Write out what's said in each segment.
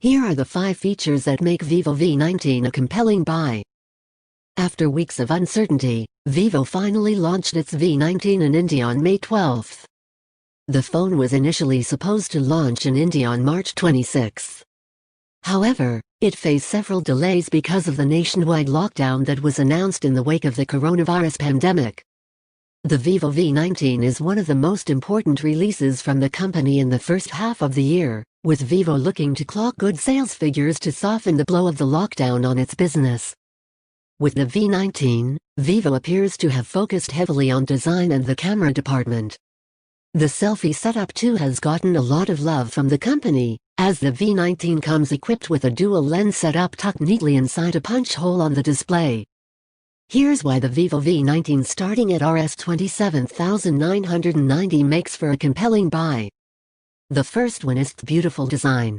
Here are the 5 features that make Vivo V19 a compelling buy. After weeks of uncertainty, Vivo finally launched its V19 in India on May 12. The phone was initially supposed to launch in India on March 26. However, it faced several delays because of the nationwide lockdown that was announced in the wake of the coronavirus pandemic. The Vivo V19 is one of the most important releases from the company in the first half of the year, with Vivo looking to clock good sales figures to soften the blow of the lockdown on its business. With the V19, Vivo appears to have focused heavily on design and the camera department. The selfie setup too has gotten a lot of love from the company, as the V19 comes equipped with a dual lens setup tucked neatly inside a punch hole on the display. Here's why the Vivo V19 starting at Rs 27,990 makes for a compelling buy. The first one is its beautiful design.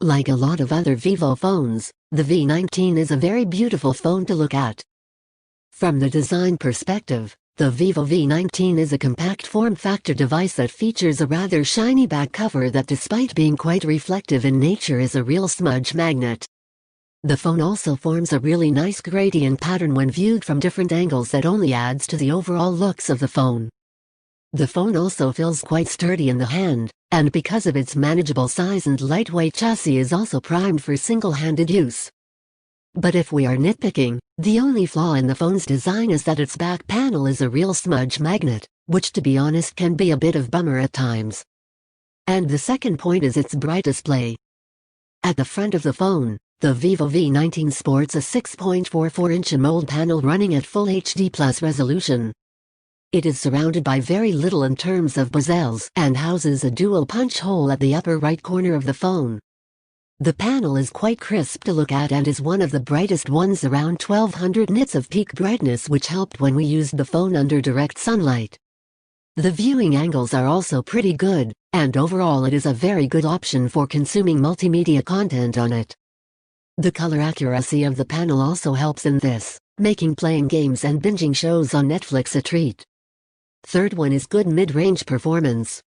Like a lot of other Vivo phones, the V19 is a very beautiful phone to look at. From the design perspective, the Vivo V19 is a compact form-factor device that features a rather shiny back cover that, despite being quite reflective in nature, is a real smudge magnet. The phone also forms a really nice gradient pattern when viewed from different angles that only adds to the overall looks of the phone. The phone also feels quite sturdy in the hand, and because of its manageable size and lightweight chassis is also primed for single-handed use. But if we are nitpicking, the only flaw in the phone's design is that its back panel is a real smudge magnet, which to be honest can be a bit of bummer at times. And the second point is its bright display. At the front of the phone, the Vivo V19 sports a 6.44-inch AMOLED panel running at Full HD+ resolution. It is surrounded by very little in terms of bezels and houses a dual punch hole at the upper right corner of the phone. The panel is quite crisp to look at and is one of the brightest ones, around 1200 nits of peak brightness, which helped when we used the phone under direct sunlight. The viewing angles are also pretty good, and overall it is a very good option for consuming multimedia content on it. The color accuracy of the panel also helps in this, making playing games and binging shows on Netflix a treat. Third one is good mid-range performance.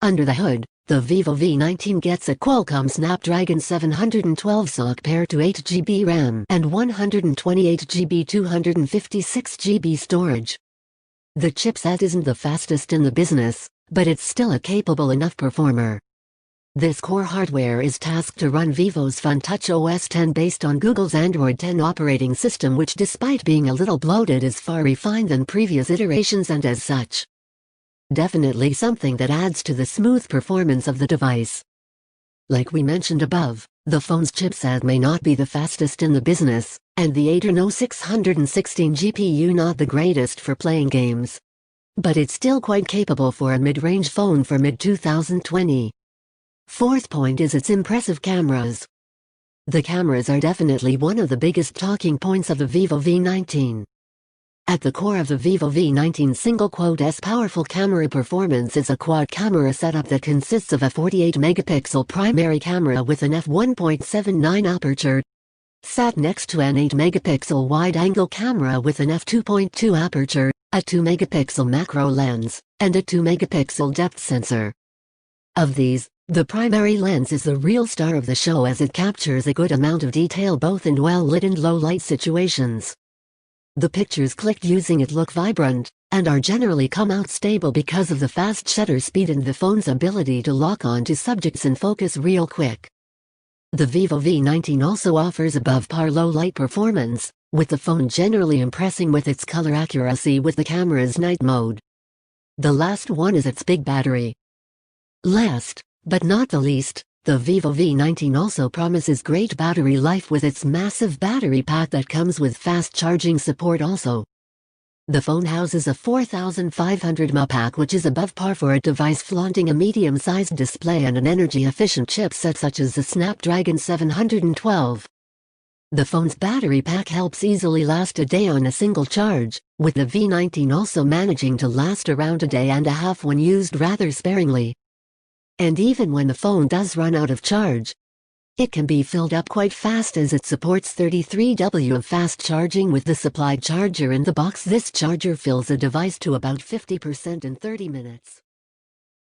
Under the hood, the Vivo V19 gets a Qualcomm Snapdragon 712 SoC paired to 8GB RAM and 128GB 256GB storage. The chipset isn't the fastest in the business, but it's still a capable enough performer. This core hardware is tasked to run Vivo's FunTouch OS 10 based on Google's Android 10 operating system, which, despite being a little bloated, is far refined than previous iterations and as such, definitely something that adds to the smooth performance of the device. Like we mentioned above, the phone's chipset may not be the fastest in the business, and the Adreno 616 GPU not the greatest for playing games. But it's still quite capable for a mid-range phone for mid-2020. Fourth point is its impressive cameras. The cameras are definitely one of the biggest talking points of the Vivo V19. At the core of the Vivo V19's single-quote powerful camera performance is a quad-camera setup that consists of a 48-megapixel primary camera with an f1.79 aperture, sat next to an 8-megapixel wide-angle camera with an f2.2 aperture, a 2-megapixel macro lens, and a 2-megapixel depth sensor. Of these, the primary lens is the real star of the show, as it captures a good amount of detail both in well-lit and low-light situations. The pictures clicked using it look vibrant, and are generally come out stable because of the fast shutter speed and the phone's ability to lock on to subjects and focus real quick. The Vivo V19 also offers above-par low-light performance, with the phone generally impressing with its color accuracy with the camera's night mode. The last one is its big battery. Last, but not the least, the Vivo V19 also promises great battery life with its massive battery pack that comes with fast charging support also. The phone houses a 4500 mAh pack, which is above par for a device flaunting a medium-sized display and an energy-efficient chipset such as the Snapdragon 712. The phone's battery pack helps easily last a day on a single charge, with the V19 also managing to last around a day and a half when used rather sparingly. And even when the phone does run out of charge, it can be filled up quite fast, as it supports 33W of fast charging with the supplied charger in the box. This charger fills a device to about 50% in 30 minutes.